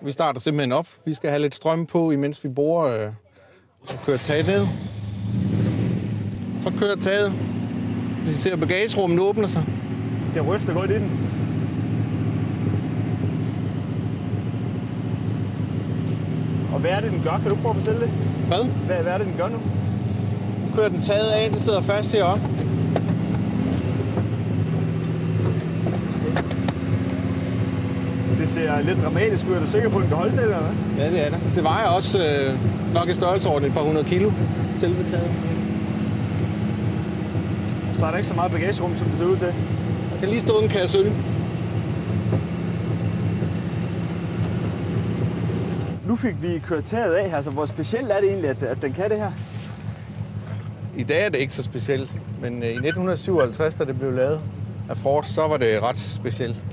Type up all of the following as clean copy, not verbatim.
Vi starter simpelthen op. Vi skal have lidt strøm på, imens vi borer og kører taget ned. Så kører taget. Vi ser, at bagagerummet åbner sig. Det ryster godt i den. Og hvad er det, den gør? Kan du prøve at fortælle det? Hvad? Hvad er det, den gør nu? Nu kører den taget af. Den sidder fast heroppe. Det ser lidt dramatisk ud. Er du sikker på, at den kan holde til det, eller hvad? Ja, det er det. Det vejer også nok i størrelsesorden et par 100 kilo, selve taget. Så er der ikke så meget bagagerum, som det ser ud til. Der kan lige stå en kasse øl. Nu fik vi kørt taget af her, så hvor specielt er det egentlig, at den kan det her? I dag er det ikke så specielt, men i 1957, da det blev lavet af Ford, så var det ret specielt.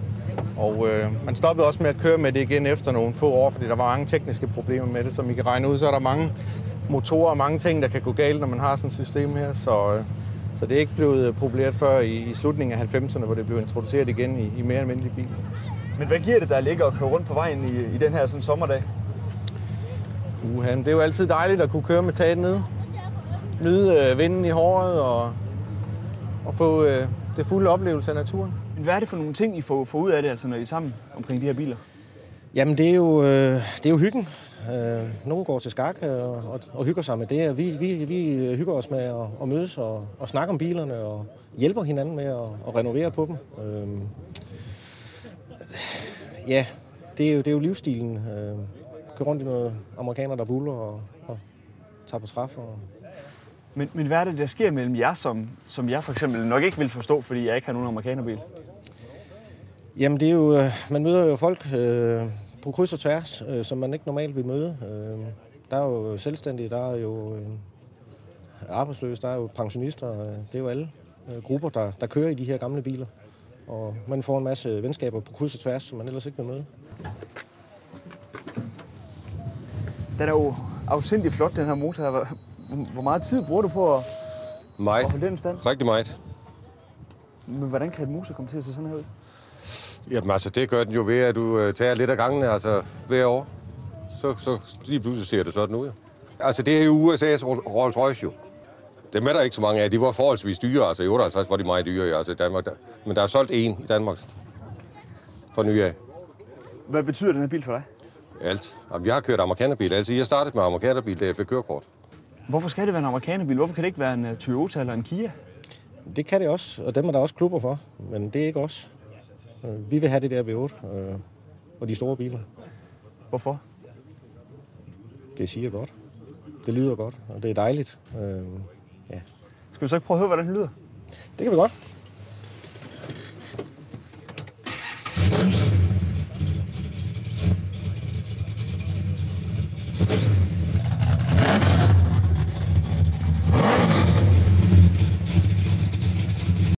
Og man stoppede også med at køre med det igen efter nogle få år, fordi der var mange tekniske problemer med det. Som I kan regne ud, så er der mange motorer og mange ting, der kan gå galt, når man har sådan et system her. Så det er ikke blevet populært før i slutningen af 90'erne, hvor det blev introduceret igen i mere almindelige biler. Men hvad giver det, der ligger og køre rundt på vejen i den her sådan sommerdag? Det er jo altid dejligt at kunne køre med taget ned. Nyde vinden i håret og få det fulde oplevelse af naturen. Men hvad er det for nogle ting, I får ud af det, altså, når I er sammen omkring de her biler? Jamen, det er jo hyggen. Nogle går til skak og hygger sig med det. Vi hygger os med at mødes og snakke om bilerne og hjælper hinanden med at renovere på dem. Ja, det er jo livsstilen. Kører rundt i noget amerikaner, der buller og tager på træf. Men hvad er det, der sker mellem jer, som jeg for eksempel nok ikke vil forstå, fordi jeg ikke har nogen amerikanerbil? Jamen, det er jo, man møder jo folk på kryds og tværs, som man ikke normalt vil møde. Der er jo selvstændige, der er jo arbejdsløse, der er jo pensionister. Det er jo alle grupper, der kører i de her gamle biler. Og man får en masse venskaber på kryds og tværs, som man ellers ikke vil møde. Den er jo afsindigt flot, den her motor her. Hvor meget tid bruger du på at holde den stand? Rigtig meget. Men hvordan kan et motor komme til at se sådan her ud? Jamen altså, det gør den jo ved, at du tager lidt af gangene, altså hver år. Så lige pludselig ser det sådan ud. Altså, det er jo USA's Rolls Royce jo. Dem er der ikke så mange af. De var forholdsvis dyre, altså i 58 var de meget dyre, altså i Danmark. Men der er solgt en i Danmark for ny af. Hvad betyder den her bil for dig? Alt. Jamen, jeg har kørt amerikanerbil. Altså, jeg startede med amerikanerbil, da jeg fik kørekort. Hvorfor skal det være en amerikanerbil? Hvorfor kan det ikke være en Toyota eller en Kia? Det kan det også, og dem er der også klubber for, men det er ikke os. Vi vil have det der V8 og de store biler. Hvorfor? Det siger godt. Det lyder godt, og det er dejligt. Ja. Skal vi så ikke prøve at høre, hvordan det lyder? Det kan vi godt.